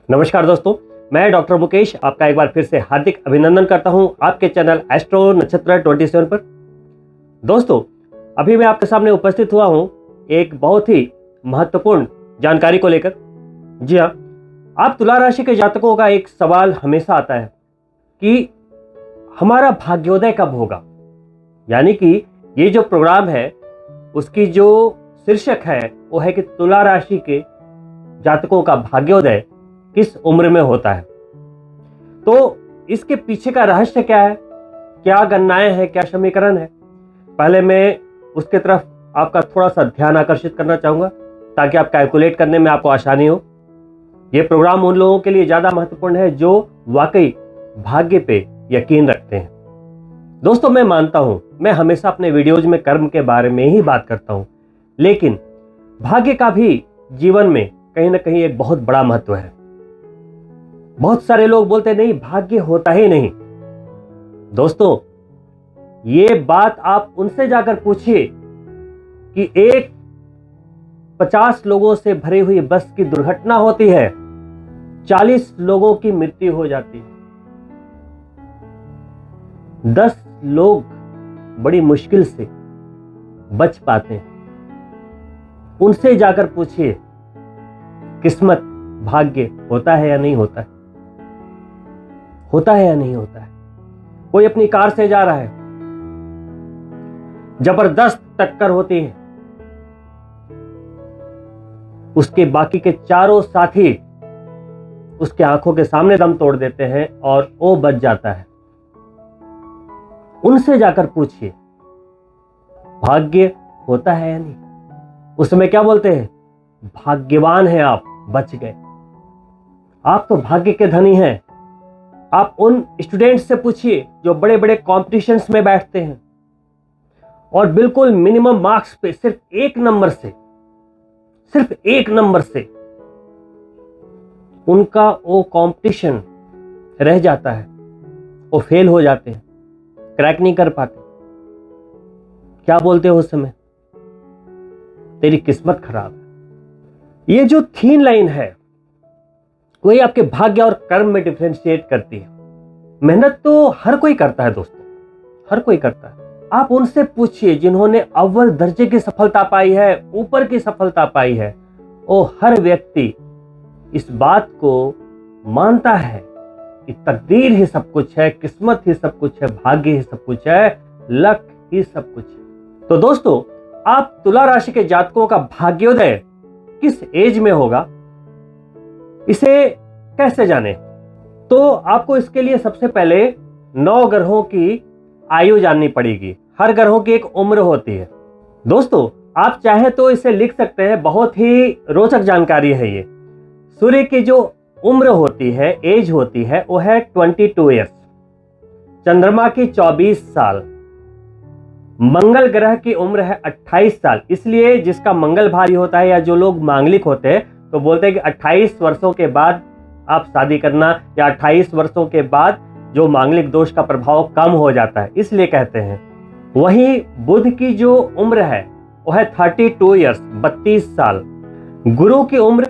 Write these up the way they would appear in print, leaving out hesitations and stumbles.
नमस्कार दोस्तों, मैं डॉक्टर मुकेश आपका एक बार फिर से हार्दिक अभिनंदन करता हूं आपके चैनल एस्ट्रो नक्षत्र 27 पर। दोस्तों, अभी मैं आपके सामने उपस्थित हुआ हूं एक बहुत ही महत्वपूर्ण जानकारी को लेकर। जी हाँ, आप तुला राशि के जातकों का एक सवाल हमेशा आता है कि हमारा भाग्योदय कब होगा। यानी कि ये जो प्रोग्राम है उसकी जो शीर्षक है वो है कि तुला राशि के जातकों का भाग्योदय किस उम्र में होता है। तो इसके पीछे का रहस्य क्या है, क्या गणनाएं हैं, क्या समीकरण है, पहले मैं उसके तरफ आपका थोड़ा सा ध्यान आकर्षित करना चाहूंगा ताकि आप कैलकुलेट करने में आपको आसानी हो। यह प्रोग्राम उन लोगों के लिए ज्यादा महत्वपूर्ण है जो वाकई भाग्य पे यकीन रखते हैं। दोस्तों, मैं मानता हूं, मैं हमेशा अपने वीडियोज में कर्म के बारे में ही बात करता हूं, लेकिन भाग्य का भी जीवन में कहीं ना कहीं एक बहुत बड़ा महत्व है। बहुत सारे लोग बोलते नहीं, भाग्य होता ही नहीं। दोस्तों, ये बात आप उनसे जाकर पूछिए कि एक 50 लोगों से भरी हुई बस की दुर्घटना होती है, 40 लोगों की मृत्यु हो जाती है, 10 लोग बड़ी मुश्किल से बच पाते हैं। उनसे जाकर पूछिए किस्मत, भाग्य होता है या नहीं होता है, होता है या नहीं होता है। कोई अपनी कार से जा रहा है, जबरदस्त टक्कर होती है, उसके बाकी के चारों साथी उसके आंखों के सामने दम तोड़ देते हैं और वो बच जाता है। उनसे जाकर पूछिए भाग्य होता है या नहीं। उस समय क्या बोलते हैं, भाग्यवान हैं आप, बच गए, आप तो भाग्य के धनी हैं। आप उन स्टूडेंट्स से पूछिए जो बड़े बड़े कॉम्पिटिशन्स में बैठते हैं और बिल्कुल मिनिमम मार्क्स पे सिर्फ एक नंबर से उनका वो कंपटीशन रह जाता है, वो फेल हो जाते हैं, क्रैक नहीं कर पाते। क्या बोलते हो उस समय, तेरी किस्मत खराब है। ये जो थीन लाइन है वही आपके भाग्य और कर्म में डिफरेंशिएट करती है। मेहनत तो हर कोई करता है दोस्तों, हर कोई करता है। आप उनसे पूछिए जिन्होंने अव्वल दर्जे की सफलता पाई है, ऊपर की सफलता पाई है, वो हर व्यक्ति इस बात को मानता है कि तकदीर ही सब कुछ है, किस्मत ही सब कुछ है, भाग्य ही सब कुछ है, लक ही सब कुछ है। तो दोस्तों, आप तुला राशि के जातकों का भाग्योदय किस एज में होगा, इसे कैसे जाने। तो आपको इसके लिए सबसे पहले 9 ग्रहों की आयु जाननी पड़ेगी। हर ग्रहों की एक उम्र होती है। दोस्तों, आप चाहे तो इसे लिख सकते हैं, बहुत ही रोचक जानकारी है ये। सूर्य की जो उम्र होती है, एज होती है, वो है 22 ईयर्स। चंद्रमा की 24 साल। मंगल ग्रह की उम्र है 28 साल। इसलिए जिसका मंगल भारी होता है या जो लोग मांगलिक होते हैं तो बोलते हैं कि 28 वर्षों के बाद आप शादी करना, या 28 वर्षों के बाद जो मांगलिक दोष का प्रभाव कम हो जाता है, इसलिए कहते हैं। वहीं बुध की जो उम्र है वो है 32 ईयर्स, 32 साल। गुरु की उम्र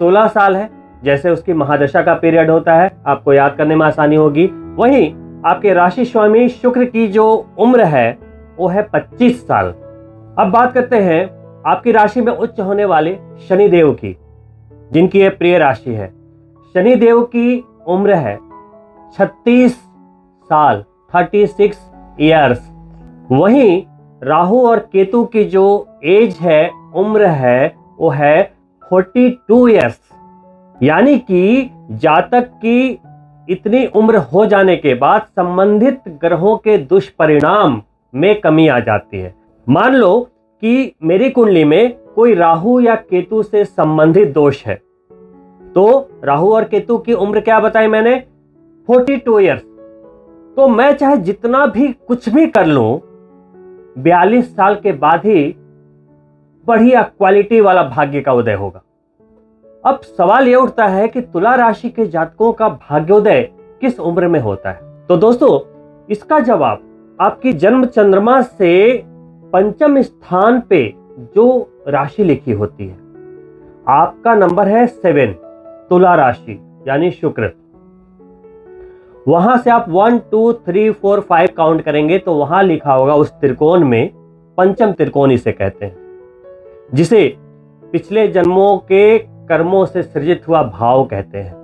16 साल है, जैसे उसकी महादशा का पीरियड होता है, आपको याद करने में आसानी होगी। वहीं आपके राशि स्वामी शुक्र की जो उम्र है वो है 25 साल। अब बात करते हैं आपकी राशि में उच्च होने वाले शनिदेव की, जिनकी ये प्रिय राशि है। शनिदेव की उम्र है 36 साल, 36 ईयर्स। वहीं राहु और केतु की जो एज है, उम्र है, वो है 42 ईयर्स। यानी कि जातक की इतनी उम्र हो जाने के बाद संबंधित ग्रहों के दुष्परिणाम में कमी आ जाती है। मान लो कि मेरी कुंडली में कोई राहु या केतु से संबंधित दोष है, तो राहु और केतु की उम्र क्या बताई मैंने, 42 ईयर्स। तो मैं चाहे जितना भी कुछ भी कर लूं, 42 साल के बाद ही बढ़िया क्वालिटी वाला भाग्य का उदय होगा। अब सवाल यह उठता है कि तुला राशि के जातकों का भाग्योदय किस उम्र में होता है। तो दोस्तों, इसका जवाब आपकी जन्म चंद्रमा से पंचम स्थान पे जो राशि लिखी होती है, आपका नंबर है 7, तुला राशि। यानी शुक्र। वहां से आप 1 2 3 4 5 काउंट करेंगे तो वहां लिखा होगा उस त्रिकोण में, पंचम त्रिकोण इसे कहते हैं, जिसे पिछले जन्मों के कर्मों से सृजित हुआ भाव कहते हैं,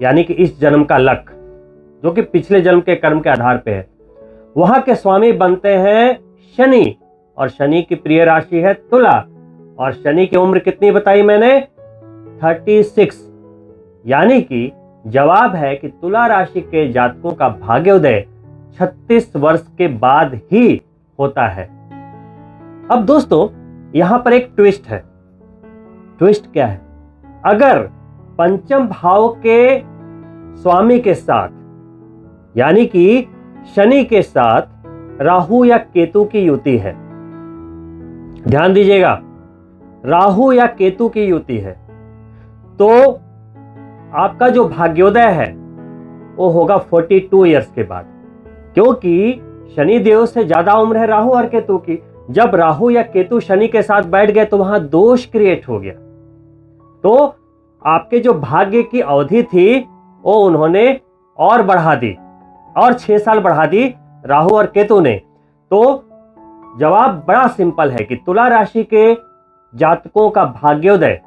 यानी कि इस जन्म का लक जो कि पिछले जन्म के कर्म के आधार पे है। वहां के स्वामी बनते हैं शनि, और शनि की प्रिय राशि है तुला, और शनि की उम्र कितनी बताई मैंने? 36। यानी कि जवाब है कि तुला राशि के जातकों का भाग्योदय 36 वर्ष के बाद ही होता है। अब दोस्तों यहां पर एक ट्विस्ट है। ट्विस्ट क्या है? अगर पंचम भाव के स्वामी के साथ, यानी कि शनि के साथ राहु या केतु की युति है, ध्यान दीजिएगा, राहु या केतु की युति है, तो आपका जो भाग्योदय है वो होगा 42 इयर्स के बाद, क्योंकि शनि देव से ज्यादा उम्र है राहु और केतु की। जब राहु या केतु शनि के साथ बैठ गए तो वहां दोष क्रिएट हो गया, तो आपके जो भाग्य की अवधि थी वो उन्होंने और बढ़ा दी, और 6 साल बढ़ा दी राहु और केतु ने। तो जवाब बड़ा सिंपल है कि तुला राशि के जातकों का भाग्योदय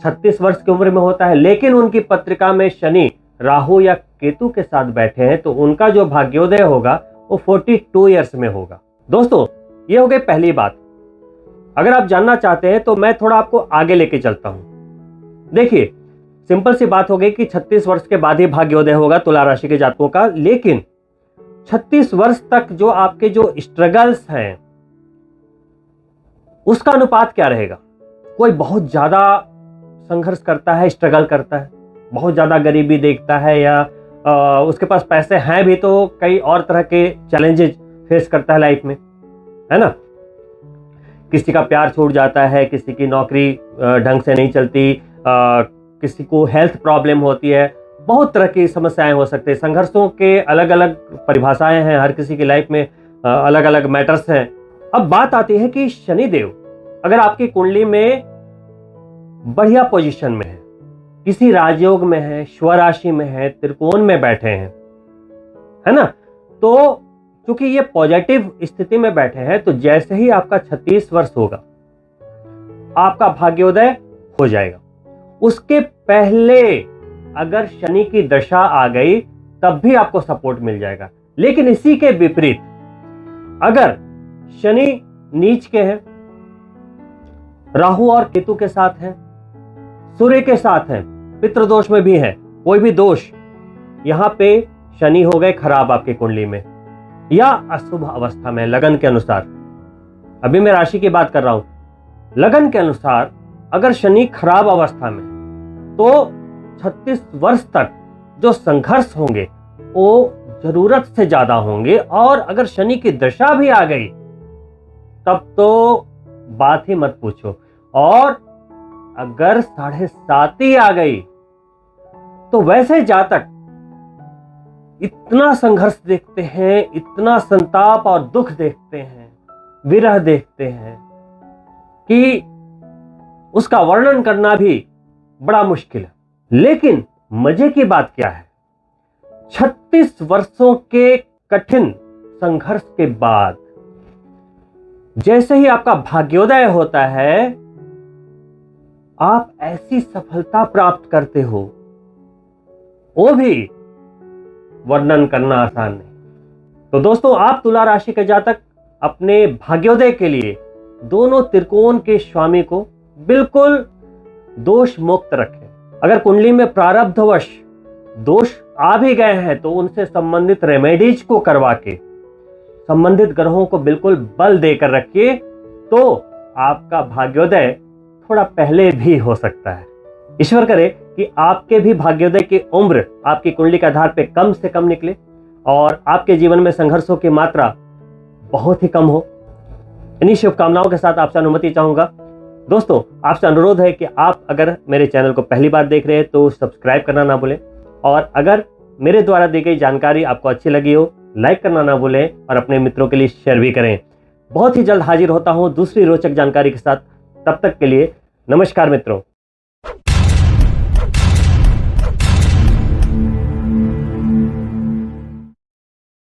36 वर्ष की उम्र में होता है, लेकिन उनकी पत्रिका में शनि राहु या केतु के साथ बैठे हैं तो उनका जो भाग्योदय होगा वो 42 इयर्स में होगा। दोस्तों ये हो गई पहली बात। अगर आप जानना चाहते हैं तो मैं थोड़ा आपको आगे लेके चलता हूं। देखिए सिंपल सी बात हो गई कि 36 वर्ष के बाद ही भाग्योदय होगा तुला राशि के जातकों का, लेकिन 36 वर्ष तक जो आपके जो स्ट्रगल्स हैं उसका अनुपात क्या रहेगा? कोई बहुत ज्यादा संघर्ष करता है, स्ट्रगल करता है, बहुत ज्यादा गरीबी देखता है, या उसके पास पैसे हैं भी तो कई और तरह के चैलेंजेस फेस करता है लाइफ में, है ना। किसी का प्यार छूट जाता है, किसी की नौकरी ढंग से नहीं चलती, किसी को हेल्थ प्रॉब्लम होती है, बहुत तरह की समस्याएं हो सकती है। संघर्षों के अलग अलग परिभाषाएं हैं, हर किसी की लाइफ में अलग अलग मैटर्स हैं। अब बात आती है कि शनिदेव अगर आपकी कुंडली में बढ़िया पोजीशन में है, किसी राजयोग में है, स्वराशि में है, त्रिकोण में बैठे हैं, है ना, तो क्योंकि ये पॉजिटिव स्थिति में बैठे हैं तो जैसे ही आपका 36 वर्ष होगा आपका भाग्योदय हो जाएगा। उसके पहले अगर शनि की दशा आ गई तब भी आपको सपोर्ट मिल जाएगा। लेकिन इसी के विपरीत अगर शनि नीच के हैं, राहु और केतु के साथ हैं, सूर्य के साथ हैं, पितृदोष में भी है, कोई भी दोष, यहां पे शनि हो गए खराब आपकी कुंडली में या अशुभ अवस्था में लगन के अनुसार, अभी मैं राशि की बात कर रहा हूं, लगन के अनुसार अगर शनि खराब अवस्था में तो 36 वर्ष तक जो संघर्ष होंगे वो जरूरत से ज्यादा होंगे, और अगर शनि की दशा भी आ गई तब तो बात ही मत पूछो, और अगर 7.5 ही आ गई तो वैसे जातक इतना संघर्ष देखते हैं, इतना संताप और दुख देखते हैं, विरह देखते हैं कि उसका वर्णन करना भी बड़ा मुश्किल है। लेकिन मजे की बात क्या है, 36 वर्षों के कठिन संघर्ष के बाद जैसे ही आपका भाग्योदय होता है आप ऐसी सफलता प्राप्त करते हो, वो भी वर्णन करना आसान नहीं। तो दोस्तों आप तुला राशि के जातक अपने भाग्योदय के लिए दोनों त्रिकोण के स्वामी को बिल्कुल दोष मुक्त रखें। अगर कुंडली में प्रारब्धवश दोष आ भी गए हैं तो उनसे संबंधित रेमेडीज को करवा के संबंधित ग्रहों को बिल्कुल बल देकर रखिए, तो आपका भाग्योदय थोड़ा पहले भी हो सकता है। ईश्वर करे कि आपके भी भाग्योदय की उम्र आपकी कुंडली के आधार पर कम से कम निकले और आपके जीवन में संघर्षों की मात्रा बहुत ही कम हो। इन्हीं शुभकामनाओं के साथ आपसे अनुमति चाहूंगा। दोस्तों आपसे अनुरोध है कि आप अगर मेरे चैनल को पहली बार देख रहे हैं तो सब्सक्राइब करना ना भूलें, और अगर मेरे द्वारा दी गई जानकारी आपको अच्छी लगी हो लाइक करना ना भूलें और अपने मित्रों के लिए शेयर भी करें। बहुत ही जल्द हाजिर होता हूं दूसरी रोचक जानकारी के साथ। तब तक के लिए नमस्कार मित्रों।